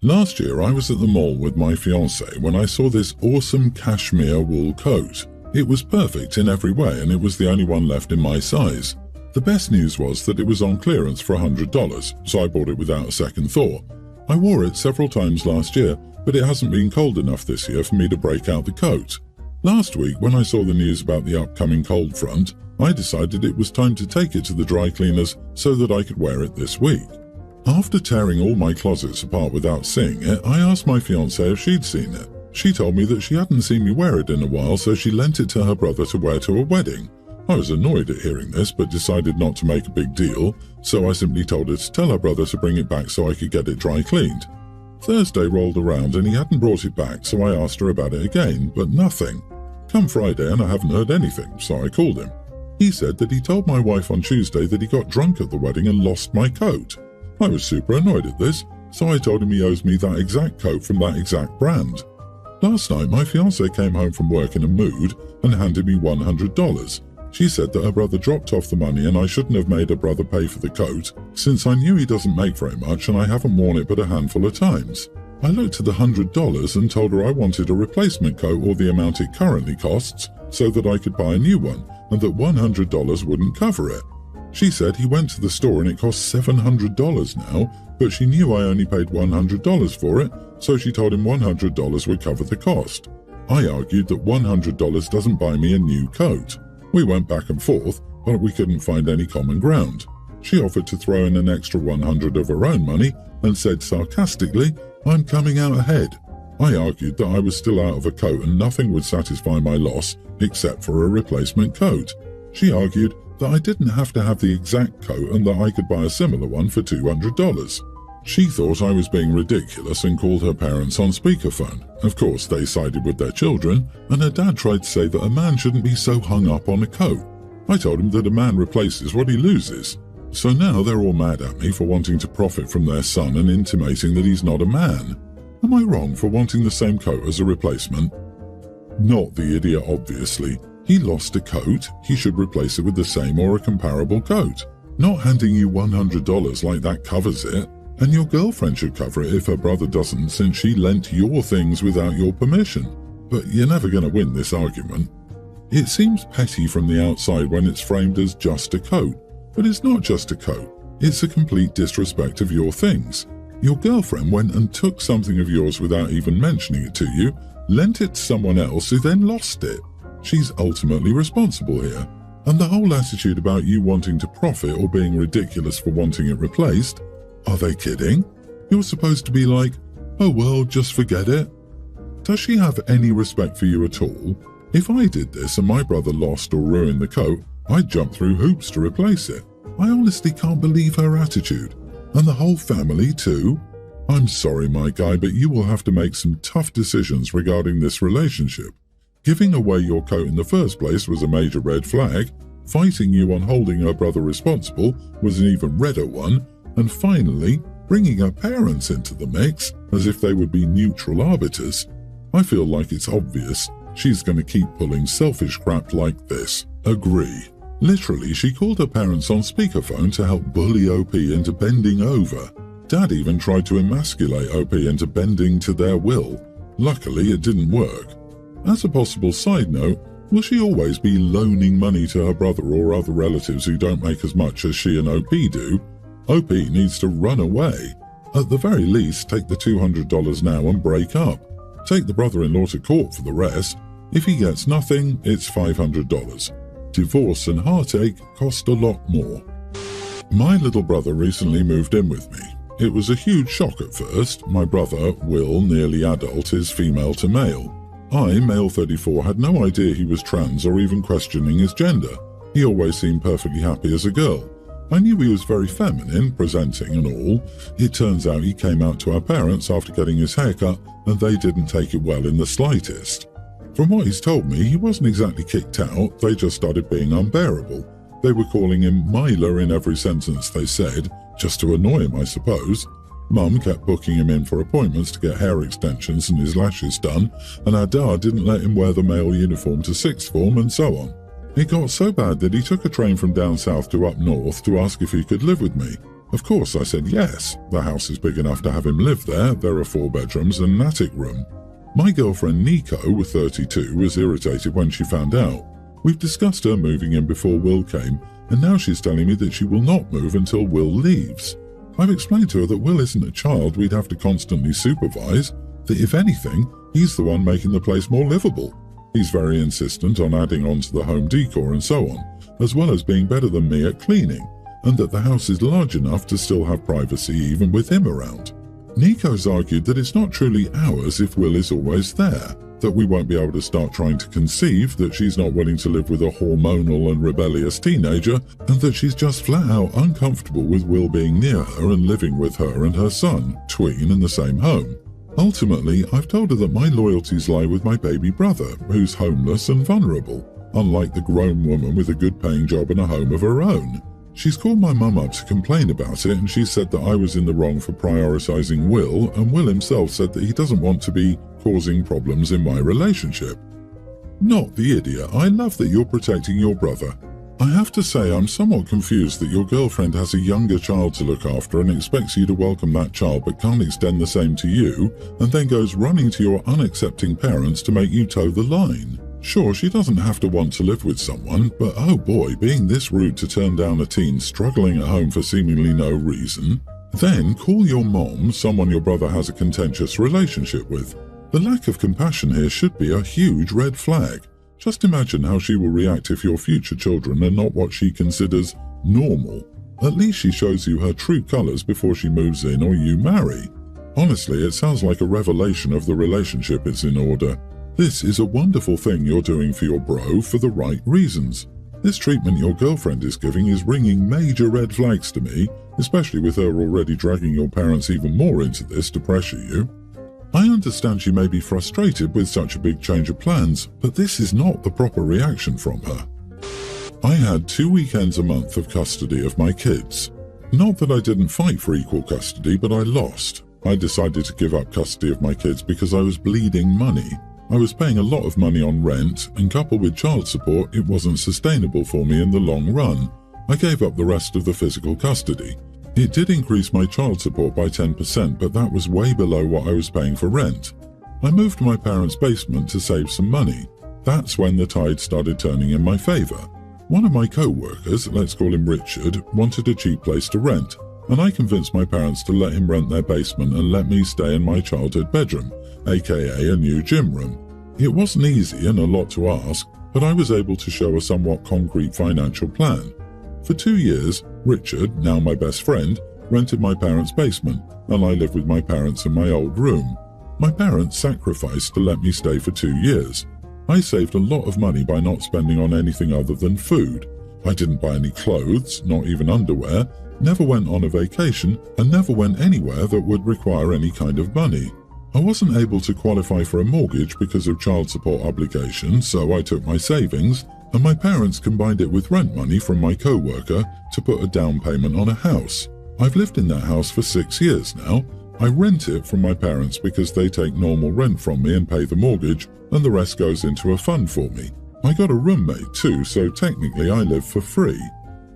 Last year I was at the mall with my fiancée when I saw this awesome cashmere wool coat. It was perfect in every way and it was the only one left in my size. The best news was that it was on clearance for $100, so I bought it without a second thought. I wore it several times last year, but it hasn't been cold enough this year for me to break out the coat. Last week, when I saw the news about the upcoming cold front, I decided it was time to take it to the dry cleaners so that I could wear it this week. After tearing all my closets apart without seeing it, I asked my fiancée if she'd seen it. She told me that she hadn't seen me wear it in a while, so she lent it to her brother to wear to a wedding. I was annoyed at hearing this, but decided not to make a big deal, so I simply told her to tell her brother to bring it back so I could get it dry cleaned. Thursday rolled around and he hadn't brought it back, so I asked her about it again, but nothing. Come Friday and I haven't heard anything, so I called him. He said that he told my wife on Tuesday that he got drunk at the wedding and lost my coat. I was super annoyed at this, so I told him he owes me that exact coat from that exact brand. Last night, my fiancée came home from work in a mood and handed me $100. She said that her brother dropped off the money and I shouldn't have made her brother pay for the coat, since I knew he doesn't make very much and I haven't worn it but a handful of times. I looked at the $100 and told her I wanted a replacement coat or the amount it currently costs so that I could buy a new one, and that $100 wouldn't cover it. She said he went to the store and it costs $700 now, but she knew I only paid $100 for it, so she told him $100 would cover the cost. I argued that $100 doesn't buy me a new coat. We went back and forth, but we couldn't find any common ground. She offered to throw in an extra $100 of her own money and said sarcastically, "I'm coming out ahead." I argued that I was still out of a coat and nothing would satisfy my loss except for a replacement coat. She argued that I didn't have to have the exact coat and that I could buy a similar one for $200. She thought I was being ridiculous and called her parents on speakerphone. Of course, they sided with their children, and her dad tried to say that a man shouldn't be so hung up on a coat. I told him that a man replaces what he loses. So now they're all mad at me for wanting to profit from their son and intimating that he's not a man. Am I wrong for wanting the same coat as a replacement? Not the idiot, obviously. He lost a coat, he should replace it with the same or a comparable coat. Not handing you $100 like that covers it. And your girlfriend should cover it if her brother doesn't, since she lent your things without your permission. But you're never going to win this argument. It seems petty from the outside when it's framed as just a coat. But it's not just a coat. It's a complete disrespect of your things. Your girlfriend went and took something of yours without even mentioning it to you, lent it to someone else who then lost it. She's ultimately responsible here. And the whole attitude about you wanting to profit or being ridiculous for wanting it replaced, are they kidding? You're supposed to be like, oh well, just forget it. Does she have any respect for you at all? If I did this and my brother lost or ruined the coat, I'd jump through hoops to replace it. I honestly can't believe her attitude. And the whole family too. I'm sorry, my guy, but you will have to make some tough decisions regarding this relationship. Giving away your coat in the first place was a major red flag. Fighting you on holding her brother responsible was an even redder one. And finally, bringing her parents into the mix as if they would be neutral arbiters. I feel like it's obvious she's going to keep pulling selfish crap like this. Agree. Literally, she called her parents on speakerphone to help bully OP into bending over. Dad even tried to emasculate OP into bending to their will. Luckily, it didn't work. As a possible side note, will she always be loaning money to her brother or other relatives who don't make as much as she and OP do? OP needs to run away. At the very least, take the $200 now and break up. Take the brother-in-law to court for the rest. If he gets nothing, it's $500. Divorce and heartache cost a lot more. My little brother recently moved in with me. It was a huge shock at first. My brother, Will, nearly adult, is female to male. I, male 34, had no idea he was trans or even questioning his gender. He always seemed perfectly happy as a girl. I knew he was very feminine, presenting and all. It turns out he came out to our parents after getting his haircut, and they didn't take it well in the slightest. From what he's told me, he wasn't exactly kicked out, they just started being unbearable. They were calling him Myla in every sentence they said, just to annoy him, I suppose. Mum kept booking him in for appointments to get hair extensions and his lashes done, and our dad didn't let him wear the male uniform to sixth form, and so on. It got so bad that he took a train from down south to up north to ask if he could live with me. Of course, I said yes. The house is big enough to have him live there. There are 4 bedrooms and an attic room. My girlfriend Nico, 32, was irritated when she found out. We've discussed her moving in before Will came, and now she's telling me that she will not move until Will leaves. I've explained to her that Will isn't a child we'd have to constantly supervise, that if anything, he's the one making the place more livable. He's very insistent on adding on to the home decor and so on, as well as being better than me at cleaning, and that the house is large enough to still have privacy even with him around. Nico's argued that it's not truly ours if Will is always there, that we won't be able to start trying to conceive, that she's not willing to live with a hormonal and rebellious teenager, and that she's just flat out uncomfortable with Will being near her and living with her and her son, tween, in the same home. Ultimately, I've told her that my loyalties lie with my baby brother, who's homeless and vulnerable, unlike the grown woman with a good-paying job and a home of her own. She's called my mum up to complain about it, and she said that I was in the wrong for prioritising Will, and Will himself said that he doesn't want to be causing problems in my relationship. Not the idiot. I love that you're protecting your brother. I have to say I'm somewhat confused that your girlfriend has a younger child to look after and expects you to welcome that child but can't extend the same to you, and then goes running to your unaccepting parents to make you toe the line. Sure, she doesn't have to want to live with someone, but oh boy, being this rude to turn down a teen struggling at home for seemingly no reason. Then call your mom, someone your brother has a contentious relationship with. The lack of compassion here should be a huge red flag. Just imagine how she will react if your future children are not what she considers normal. At least she shows you her true colours before she moves in or you marry. Honestly, it sounds like a revelation of the relationship is in order. This is a wonderful thing you're doing for your bro for the right reasons. This treatment your girlfriend is giving is ringing major red flags to me, especially with her already dragging your parents even more into this to pressure you. I understand she may be frustrated with such a big change of plans, but this is not the proper reaction from her. I had 2 weekends a month of custody of my kids. Not that I didn't fight for equal custody, but I lost. I decided to give up custody of my kids because I was bleeding money. I was paying a lot of money on rent, and coupled with child support, it wasn't sustainable for me in the long run. I gave up the rest of the physical custody. It did increase my child support by 10%, but that was way below what I was paying for rent. I moved to my parents' basement to save some money. That's when the tide started turning in my favour. One of my co-workers, let's call him Richard, wanted a cheap place to rent, and I convinced my parents to let him rent their basement and let me stay in my childhood bedroom, aka a new gym room. It wasn't easy and a lot to ask, but I was able to show a somewhat concrete financial plan. For 2 years, Richard, now my best friend, rented my parents' basement, and I lived with my parents in my old room. My parents sacrificed to let me stay for 2 years. I saved a lot of money by not spending on anything other than food. I didn't buy any clothes, not even underwear, never went on a vacation, and never went anywhere that would require any kind of money. I wasn't able to qualify for a mortgage because of child support obligations, so I took my savings, and my parents combined it with rent money from my co-worker to put a down payment on a house. I've lived in that house for 6 years now. I rent it from my parents because they take normal rent from me and pay the mortgage, and the rest goes into a fund for me. I got a roommate too, so technically I live for free.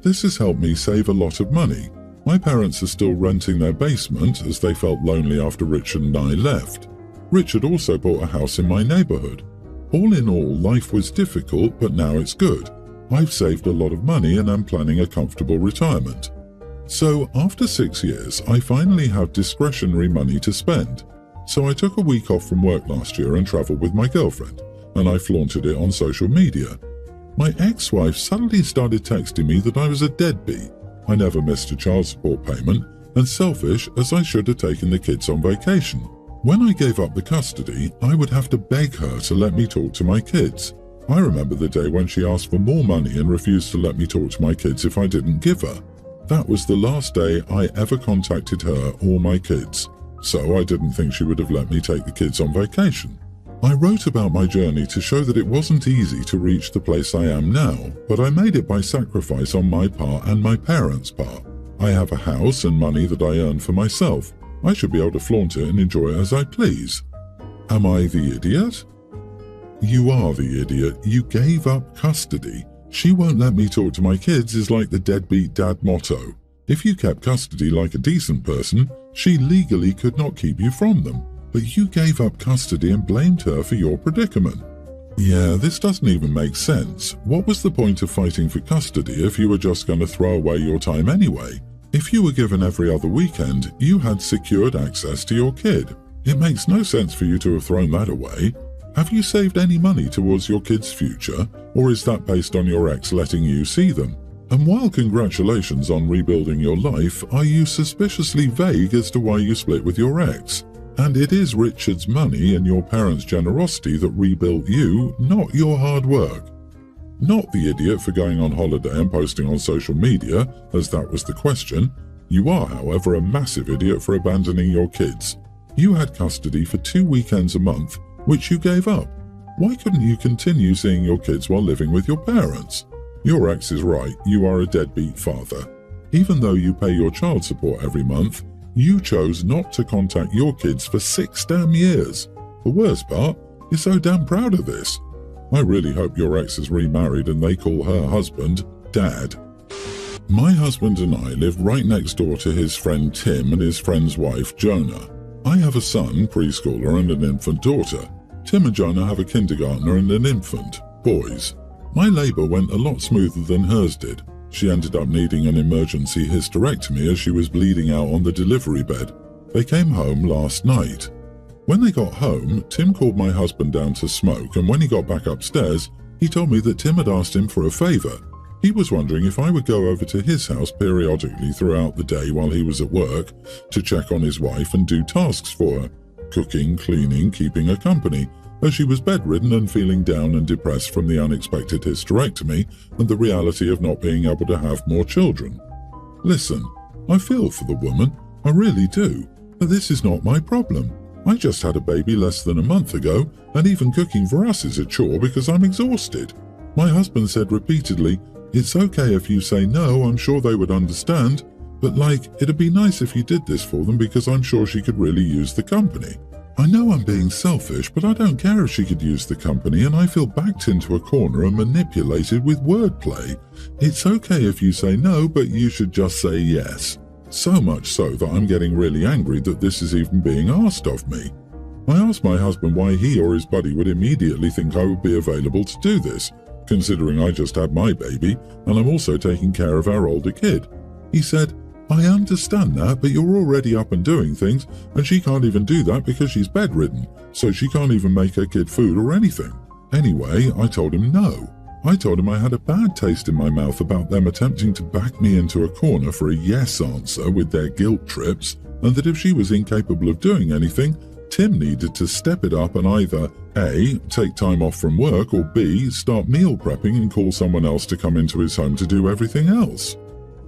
This has helped me save a lot of money. My parents are still renting their basement as they felt lonely after Richard and I left. Richard also bought a house in my neighbourhood. All in all, life was difficult, but now it's good. I've saved a lot of money and am planning a comfortable retirement. So after 6 years, I finally have discretionary money to spend. So I took a week off from work last year and travelled with my girlfriend, and I flaunted it on social media. My ex-wife suddenly started texting me that I was a deadbeat. I never missed a child support payment, and selfish as I should have taken the kids on vacation. When I gave up the custody, I would have to beg her to let me talk to my kids. I remember the day when she asked for more money and refused to let me talk to my kids if I didn't give her. That was the last day I ever contacted her or my kids, so I didn't think she would have let me take the kids on vacation. I wrote about my journey to show that it wasn't easy to reach the place I am now, but I made it by sacrifice on my part and my parents' part. I have a house and money that I earn for myself. I should be able to flaunt it and enjoy it as I please. Am I the idiot? You are the idiot. You gave up custody. She won't let me talk to my kids is like the deadbeat dad motto. If you kept custody like a decent person, she legally could not keep you from them, but you gave up custody and blamed her for your predicament. Yeah, this doesn't even make sense. What was the point of fighting for custody if you were just going to throw away your time anyway? If you were given every other weekend, you had secured access to your kid. It makes no sense for you to have thrown that away. Have you saved any money towards your kid's future, or is that based on your ex letting you see them? And while congratulations on rebuilding your life, are you suspiciously vague as to why you split with your ex? And it is Richard's money and your parents' generosity that rebuilt you, not your hard work. Not the idiot for going on holiday and posting on social media, as that was the question. You are, however, a massive idiot for abandoning your kids. You had custody for 2 weekends a month, which you gave up. Why couldn't you continue seeing your kids while living with your parents? Your ex is right, you are a deadbeat father. Even though you pay your child support every month, you chose not to contact your kids for 6 damn years. The worst part, you're so damn proud of this. I really hope your ex is remarried and they call her husband Dad. My husband and I live right next door to his friend Tim and his friend's wife Jonah. I have a son, preschooler, and an infant daughter. Tim and Jonah have a kindergartner and an infant, boys. My labour went a lot smoother than hers did. She ended up needing an emergency hysterectomy as she was bleeding out on the delivery bed. They came home last night. When they got home, Tim called my husband down to smoke, and when he got back upstairs, he told me that Tim had asked him for a favour. He was wondering if I would go over to his house periodically throughout the day while he was at work to check on his wife and do tasks for her, cooking, cleaning, keeping her company, as she was bedridden and feeling down and depressed from the unexpected hysterectomy and the reality of not being able to have more children. Listen, I feel for the woman, I really do, but this is not my problem. I just had a baby less than a month ago, and even cooking for us is a chore because I'm exhausted. My husband said repeatedly, "It's okay if you say no, I'm sure they would understand, but it'd be nice if you did this for them because I'm sure she could really use the company." I know I'm being selfish, but I don't care if she could use the company, and I feel backed into a corner and manipulated with wordplay. It's okay if you say no, but you should just say yes. So much so that I'm getting really angry that this is even being asked of me. I asked my husband why he or his buddy would immediately think I would be available to do this, considering I just had my baby and I'm also taking care of our older kid. He said, "I understand that, but you're already up and doing things, and she can't even do that because she's bedridden, so she can't even make her kid food or anything." Anyway, I told him no. I told him I had a bad taste in my mouth about them attempting to back me into a corner for a yes answer with their guilt trips, and that if she was incapable of doing anything, Tim needed to step it up and either A, take time off from work, or B, start meal prepping and call someone else to come into his home to do everything else.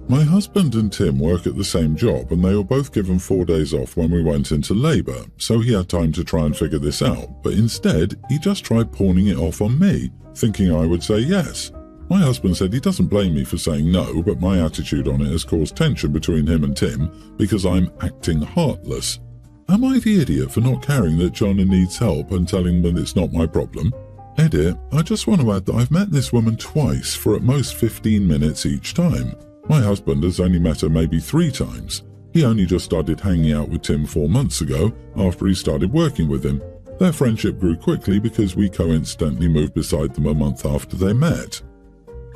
My husband and Tim work at the same job, and they were both given 4 days off when we went into labour, so he had time to try and figure this out, but instead he just tried pawning it off on me, thinking I would say yes. My husband said he doesn't blame me for saying no, but my attitude on it has caused tension between him and Tim because I'm acting heartless. Am I the idiot for not caring that Jonah needs help and telling them it's not my problem? Edit, I just want to add that I've met this woman twice for at most 15 minutes each time. My husband has only met her maybe 3 times. He only just started hanging out with Tim 4 months ago after he started working with him. Their friendship grew quickly because we coincidentally moved beside them a month after they met.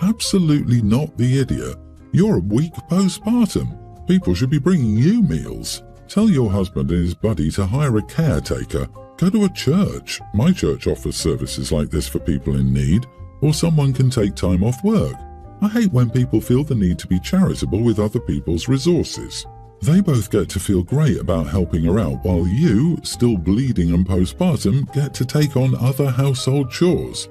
Absolutely not the idiot. You're a weak postpartum. People should be bringing you meals. Tell your husband and his buddy to hire a caretaker. Go to a church. My church offers services like this for people in need. Or someone can take time off work. I hate when people feel the need to be charitable with other people's resources. They both get to feel great about helping her out while you, still bleeding and postpartum, get to take on other household chores.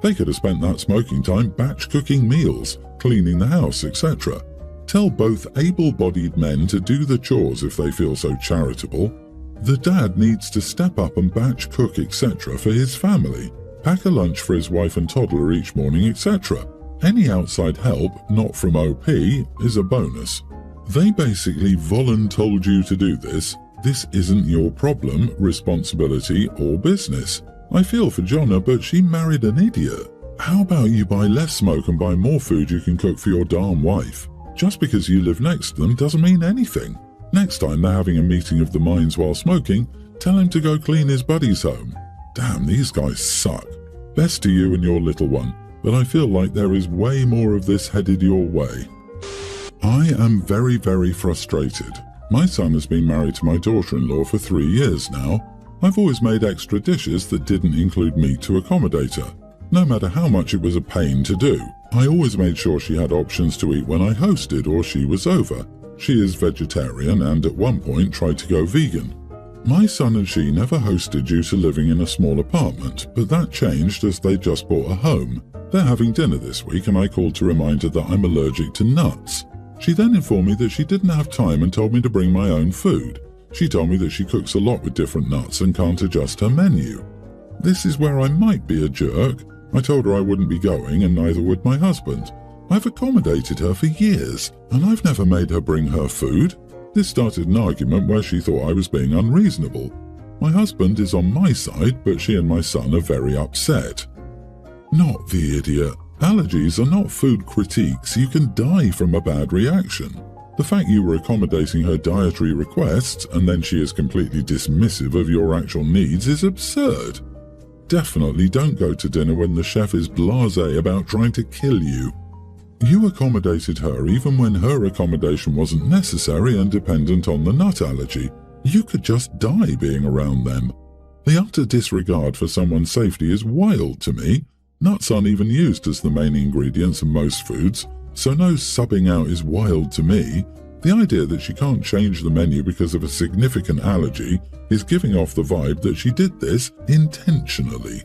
They could have spent that smoking time batch cooking meals, cleaning the house, etc. Tell both able-bodied men to do the chores if they feel so charitable. The dad needs to step up and batch cook, etc. for his family. Pack a lunch for his wife and toddler each morning, etc. Any outside help, not from OP, is a bonus. They basically voluntold you to do this. This isn't your problem, responsibility, or business. I feel for Jonna, but she married an idiot. How about you buy less smoke and buy more food you can cook for your darn wife? Just because you live next to them doesn't mean anything. Next time they're having a meeting of the minds while smoking, tell him to go clean his buddy's home. Damn, these guys suck. Best to you and your little one, but I feel like there is way more of this headed your way. I am very, very frustrated. My son has been married to my daughter-in-law for 3 years now. I've always made extra dishes that didn't include meat to accommodate her. No matter how much it was a pain to do, I always made sure she had options to eat when I hosted or she was over. She is vegetarian and at one point tried to go vegan. My son and she never hosted due to living in a small apartment, but that changed as they just bought a home. They're having dinner this week and I called to remind her that I'm allergic to nuts. She then informed me that she didn't have time and told me to bring my own food. She told me that she cooks a lot with different nuts and can't adjust her menu. This is where I might be a jerk. I told her I wouldn't be going and neither would my husband. I've accommodated her for years and I've never made her bring her food. This started an argument where she thought I was being unreasonable. My husband is on my side, but she and my son are very upset. Not the idiot. Allergies are not food critiques. You can die from a bad reaction. The fact you were accommodating her dietary requests and then she is completely dismissive of your actual needs is absurd. Definitely don't go to dinner when the chef is blasé about trying to kill you. You accommodated her even when her accommodation wasn't necessary and dependent on the nut allergy. You could just die being around them. The utter disregard for someone's safety is wild to me. Nuts aren't even used as the main ingredients in most foods, so no subbing out is wild to me. The idea that she can't change the menu because of a significant allergy is giving off the vibe that she did this intentionally.